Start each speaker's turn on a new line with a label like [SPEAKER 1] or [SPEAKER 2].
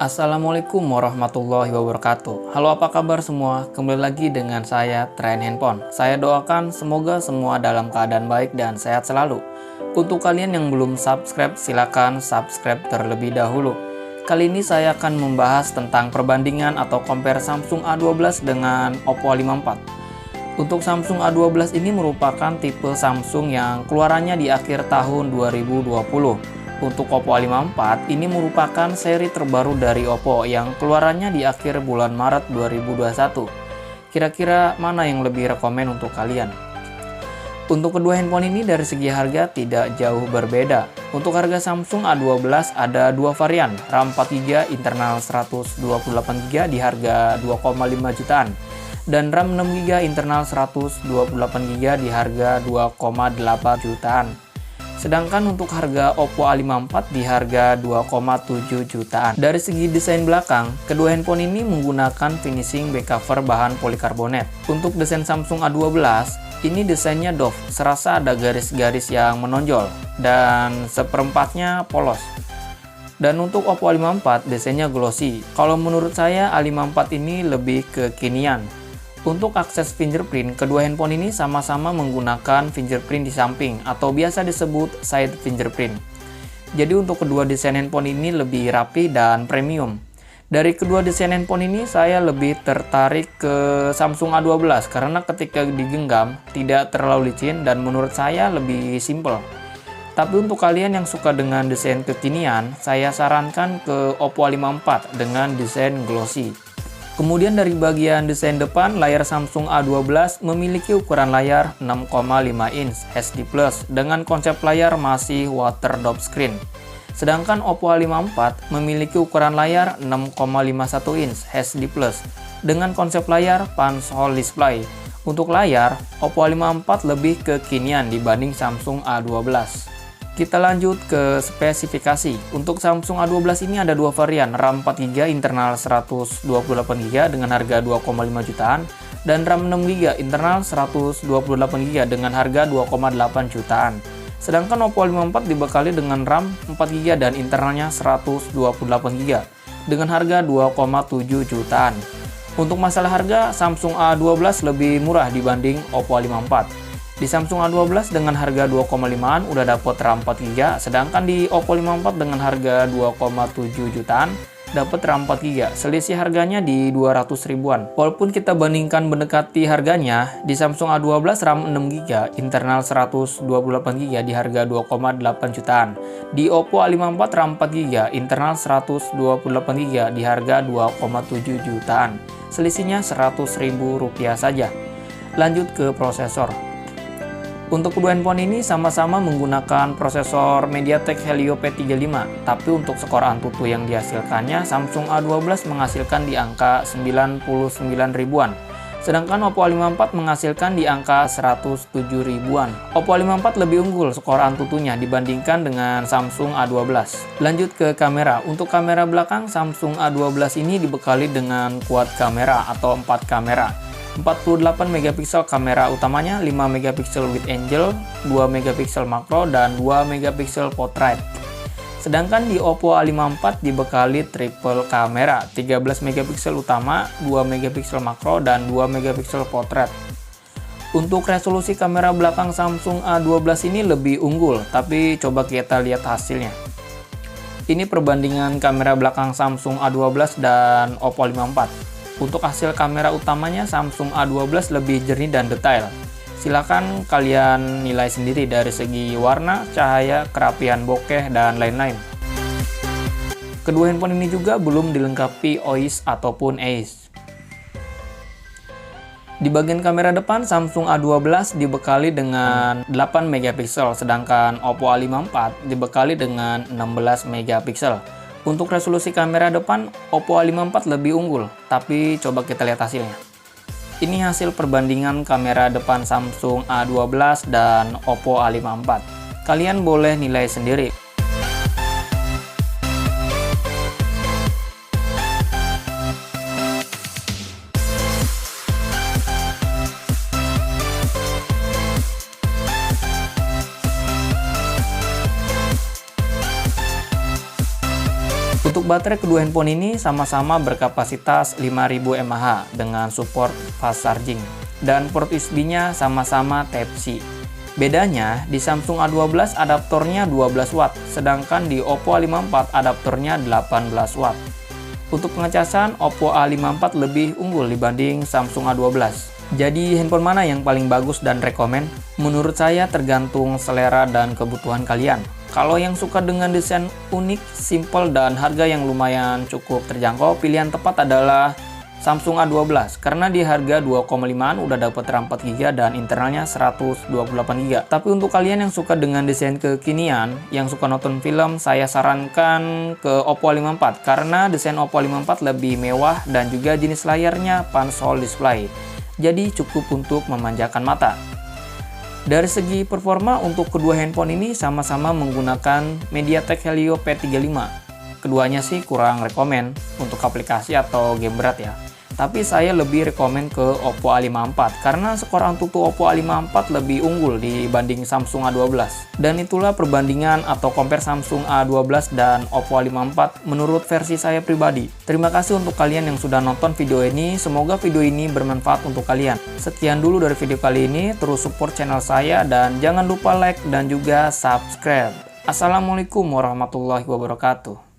[SPEAKER 1] Assalamualaikum warahmatullahi wabarakatuh. Halo, apa kabar semua? Kembali lagi dengan saya, Tren Handphone. Saya doakan semoga semua dalam keadaan baik dan sehat selalu. Untuk kalian yang belum subscribe, silakan subscribe terlebih dahulu. Kali ini saya akan membahas tentang perbandingan atau compare Samsung A12 dengan Oppo A54. Untuk Samsung A12 ini merupakan tipe Samsung yang keluarannya di akhir tahun 2020. Untuk Oppo A54 ini merupakan seri terbaru dari Oppo yang keluarannya di akhir bulan Maret 2021. Kira-kira mana yang lebih rekomen untuk kalian? Untuk kedua handphone ini dari segi harga tidak jauh berbeda. Untuk harga Samsung A12 ada dua varian, RAM 4GB internal 128GB di harga 2,5 jutaan dan RAM 6GB internal 128GB di harga 2,8 jutaan. Sedangkan untuk harga Oppo A54 di harga 2,7 jutaan. Dari segi desain belakang, kedua handphone ini menggunakan finishing back cover bahan polikarbonat. Untuk desain Samsung A12, ini desainnya doff, serasa ada garis-garis yang menonjol, dan seperempatnya polos. Dan untuk Oppo A54, desainnya glossy. Kalau menurut saya, A54 ini lebih kekinian. Untuk akses fingerprint, kedua handphone ini sama-sama menggunakan fingerprint di samping atau biasa disebut side fingerprint. Jadi untuk kedua desain handphone ini lebih rapi dan premium. Dari kedua desain handphone ini saya lebih tertarik ke Samsung A12 karena ketika digenggam tidak terlalu licin dan menurut saya lebih simple. Tapi untuk kalian yang suka dengan desain kekinian, saya sarankan ke Oppo A54 dengan desain glossy. Kemudian dari bagian desain depan, layar Samsung A12 memiliki ukuran layar 6,5 inch HD+ dengan konsep layar masih water drop screen. Sedangkan Oppo A54 memiliki ukuran layar 6,51 inch HD+ dengan konsep layar punch hole display. Untuk layar, Oppo A54 lebih kekinian dibanding Samsung A12. Kita lanjut ke spesifikasi. Untuk Samsung A12 ini ada dua varian, RAM 4GB internal 128GB dengan harga 2,5 jutaan dan RAM 6GB internal 128GB dengan harga 2,8 jutaan. Sedangkan Oppo A54 dibekali dengan RAM 4GB dan internalnya 128GB dengan harga 2,7 jutaan. Untuk masalah harga, Samsung A12 lebih murah dibanding Oppo A54. Di Samsung A12 dengan harga 2,5an udah dapat RAM 4GB, sedangkan di Oppo A54 dengan harga 2,7 jutaan dapat RAM 4GB. Selisih harganya di 200 ribuan. Walaupun kita bandingkan mendekati harganya, di Samsung A12 RAM 6GB, internal 128GB di harga 2,8 jutaan. Di Oppo A54 RAM 4GB, internal 128GB di harga 2,7 jutaan. Selisihnya Rp100.000 saja. Lanjut ke prosesor. Untuk kedua handphone ini sama-sama menggunakan prosesor MediaTek Helio P35, tapi untuk skor Antutu yang dihasilkannya, Samsung A12 menghasilkan di angka 99 ribuan, sedangkan Oppo A54 menghasilkan di angka 107 ribuan. Oppo A54 lebih unggul skor Antutunya dibandingkan dengan Samsung A12. Lanjut ke kamera. Untuk kamera belakang, Samsung A12 ini dibekali dengan quad kamera atau 4 kamera. 48 megapiksel kamera utamanya, 5 megapiksel wide angle, 2 megapiksel makro, dan 2 megapiksel portrait. Sedangkan di Oppo A54 dibekali triple kamera, 13 megapiksel utama, 2 megapiksel makro, dan 2 megapiksel portrait. Untuk resolusi kamera belakang Samsung A12 ini lebih unggul, tapi coba kita lihat hasilnya. Ini perbandingan kamera belakang Samsung A12 dan Oppo A54. Untuk hasil kamera utamanya, Samsung A12 lebih jernih dan detail. Silakan kalian nilai sendiri dari segi warna, cahaya, kerapian bokeh, dan lain-lain. Kedua handphone ini juga belum dilengkapi OIS ataupun ACE. Di bagian kamera depan, Samsung A12 dibekali dengan 8 megapiksel, sedangkan Oppo A54 dibekali dengan 16 megapiksel. Untuk resolusi kamera depan, Oppo A54 lebih unggul, tapi coba kita lihat hasilnya. Ini hasil perbandingan kamera depan Samsung A12 dan Oppo A54. Kalian boleh nilai sendiri. Untuk Untuk baterai kedua handphone ini sama-sama berkapasitas 5000 mAh dengan support fast charging. Dan port USB-nya sama-sama Type-C. Bedanya, di Samsung A12 adaptornya 12 watt, sedangkan di Oppo A54 adaptornya 18 watt. Untuk pengecasan, Oppo A54 lebih unggul dibanding Samsung A12. Jadi, handphone mana yang paling bagus dan rekomen? Menurut saya tergantung selera dan kebutuhan kalian. Kalau yang suka dengan desain unik, simple, dan harga yang lumayan cukup terjangkau, pilihan tepat adalah Samsung A12 karena di harga 2,5an udah dapat RAM 4GB dan internalnya 128GB. Tapi untuk kalian yang suka dengan desain kekinian, yang suka nonton film, saya sarankan ke Oppo A54 karena desain Oppo A54 lebih mewah dan juga jenis layarnya punch hole display. Jadi cukup untuk memanjakan mata. Dari segi performa untuk kedua handphone ini sama-sama menggunakan MediaTek Helio P35. Keduanya sih kurang rekomen untuk aplikasi atau game berat ya. Tapi saya lebih rekomen ke Oppo A54 karena skor Antutu Oppo A54 lebih unggul dibanding Samsung A12. Dan itulah perbandingan atau compare Samsung A12 dan Oppo A54 menurut versi saya pribadi. Terima kasih untuk kalian yang sudah nonton video ini, semoga video ini bermanfaat untuk kalian. Sekian dulu dari video kali ini, terus support channel saya dan jangan lupa like dan juga subscribe. Assalamualaikum warahmatullahi wabarakatuh.